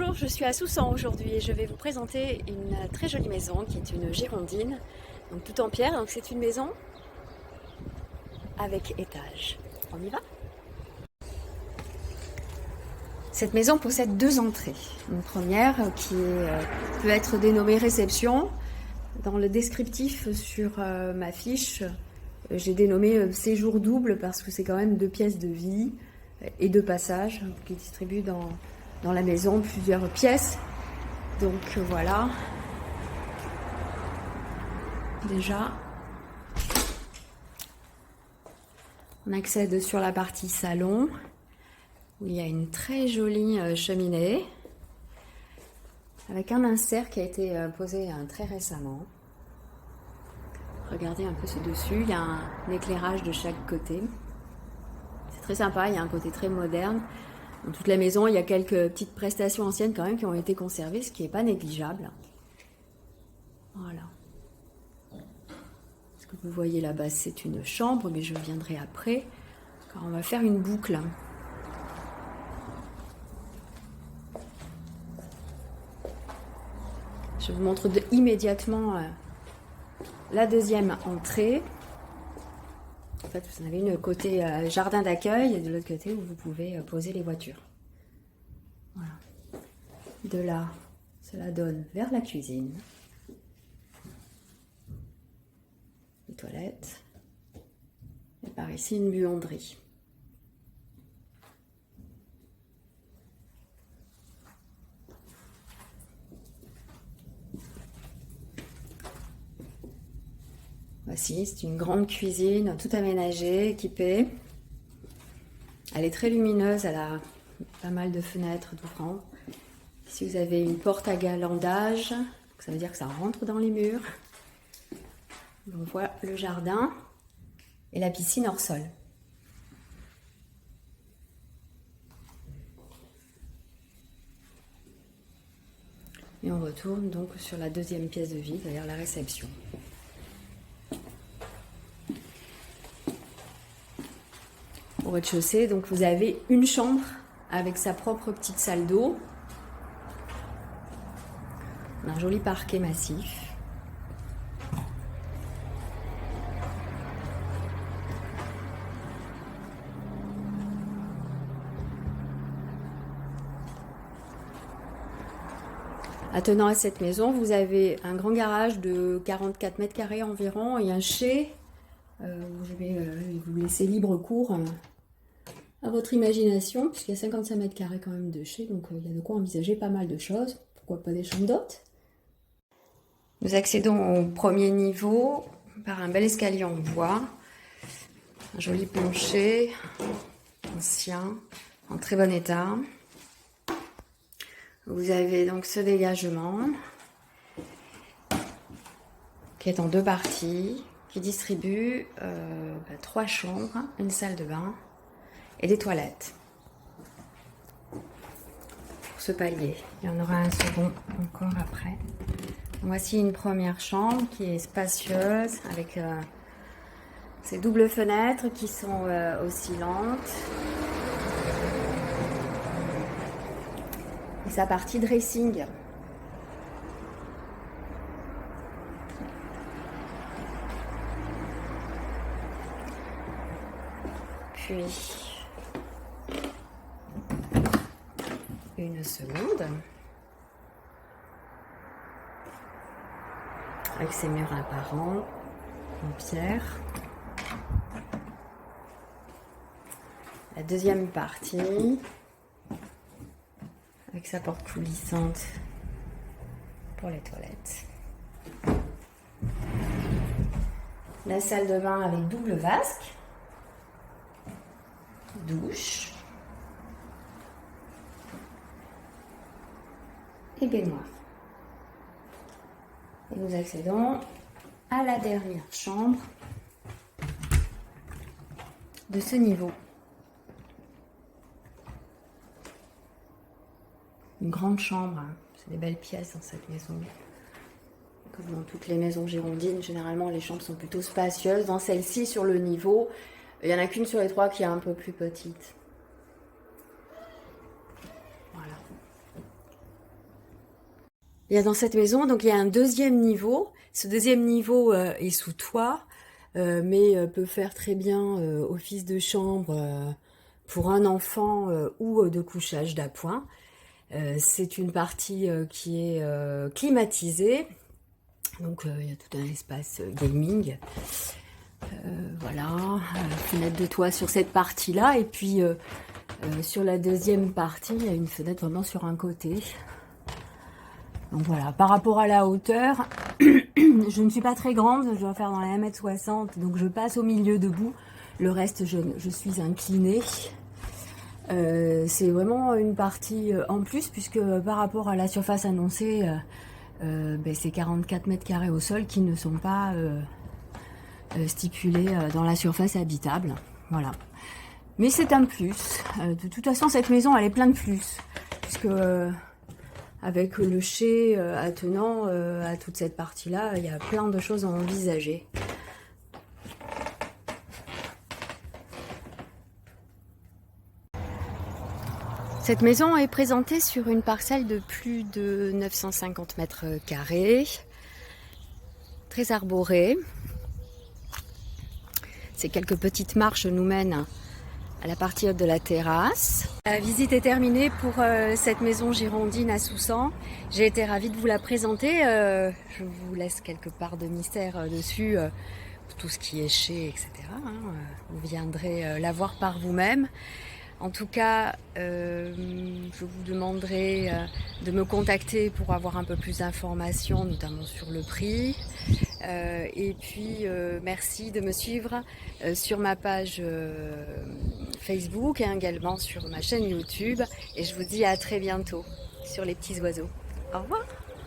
Bonjour, je suis à Soussan aujourd'hui et je vais vous présenter une très jolie maison qui est une girondine, donc tout en pierre. Donc c'est une maison avec étage. On y va? Cette maison possède deux entrées. Une première qui peut être dénommée réception. Dans le descriptif sur ma fiche, j'ai dénommé séjour double parce que c'est quand même deux pièces de vie et deux passages qui distribuent dans la maison plusieurs pièces. Donc voilà. Déjà, on accède sur la partie salon où il y a une très jolie cheminée avec un insert qui a été posé très récemment. Regardez un peu ce dessus, il y a un éclairage de chaque côté. C'est très sympa, il y a un côté très moderne. Dans toute la maison, il y a quelques petites prestations anciennes quand même qui ont été conservées, ce qui n'est pas négligeable. Voilà. Ce que vous voyez là-bas, c'est une chambre, mais je reviendrai après, car on va faire une boucle. Je vous montre immédiatement la deuxième entrée. En fait, vous en avez une côté jardin d'accueil et de l'autre côté où vous pouvez poser les voitures. Voilà. De là, cela donne vers la cuisine. Les toilettes. Et par ici, une buanderie. Voici, c'est une grande cuisine, tout aménagée, équipée. Elle est très lumineuse, elle a pas mal de fenêtres d'ouvrants. Ici, vous avez une porte à galandage, ça veut dire que ça rentre dans les murs. On voit le jardin et la piscine hors sol. Et on retourne donc sur la deuxième pièce de vie, c'est-à-dire la réception. Au rez-de-chaussée, donc vous avez une chambre avec sa propre petite salle d'eau. Un joli parquet massif. Attenant à cette maison, vous avez un grand garage de 44 mètres carrés environ et un chai où je vais vous laisser libre cours à votre imagination, puisqu'il y a 55 mètres carrés quand même de chai, donc il y a de quoi envisager pas mal de choses. Pourquoi pas des chambres d'hôtes? Nous accédons au premier niveau par un bel escalier en bois, un joli plancher ancien, en très bon état. Vous avez donc ce dégagement qui est en deux parties, qui distribue 3 chambres, une salle de bain et des toilettes. Pour ce palier, il y en aura un second encore après. Voici une première chambre qui est spacieuse avec ces doubles fenêtres qui sont oscillantes. Et sa partie dressing. Puis une seconde avec ses murs apparents en pierre. La deuxième partie avec sa porte coulissante pour les toilettes. La salle de bain avec double vasque, douche et baignoire. Et nous accédons à la dernière chambre de ce niveau. Une grande chambre, hein. C'est des belles pièces dans cette maison. Comme dans toutes les maisons girondines, généralement les chambres sont plutôt spacieuses. Dans celle-ci, sur le niveau, il n'y en a qu'une sur les 3 qui est un peu plus petite. Voilà. Il y a dans cette maison, donc il y a un deuxième niveau. Ce deuxième niveau est sous toit, mais peut faire très bien office de chambre pour un enfant ou de couchage d'appoint. C'est une partie qui est climatisée, donc il y a tout un espace gaming. Voilà, fenêtre de toit sur cette partie-là, et puis sur la deuxième partie, il y a une fenêtre vraiment sur un côté. Donc voilà, par rapport à la hauteur, je ne suis pas très grande, je dois faire dans les 1m60, donc je passe au milieu debout. Le reste, je suis inclinée. C'est vraiment une partie en plus, puisque par rapport à la surface annoncée, c'est 44 mètres carrés au sol qui ne sont pas stipulés dans la surface habitable. Voilà. Mais c'est un plus. De toute façon, cette maison, elle est pleine de plus, puisque avec le chai attenant à toute cette partie-là, il y a plein de choses à envisager. Cette maison est présentée sur une parcelle de plus de 950 mètres carrés, très arborée. Ces quelques petites marches nous mènent à la partie haute de la terrasse. La visite est terminée pour cette maison girondine à Soussan. J'ai été ravie de vous la présenter. Je vous laisse quelque part de mystère dessus, tout ce qui est chez, etc. Vous viendrez la voir par vous-même. En tout cas, je vous demanderai de me contacter pour avoir un peu plus d'informations, notamment sur le prix. Et puis, merci de me suivre sur ma page Facebook et également sur ma chaîne YouTube. Et je vous dis à très bientôt sur les petits oiseaux. Au revoir!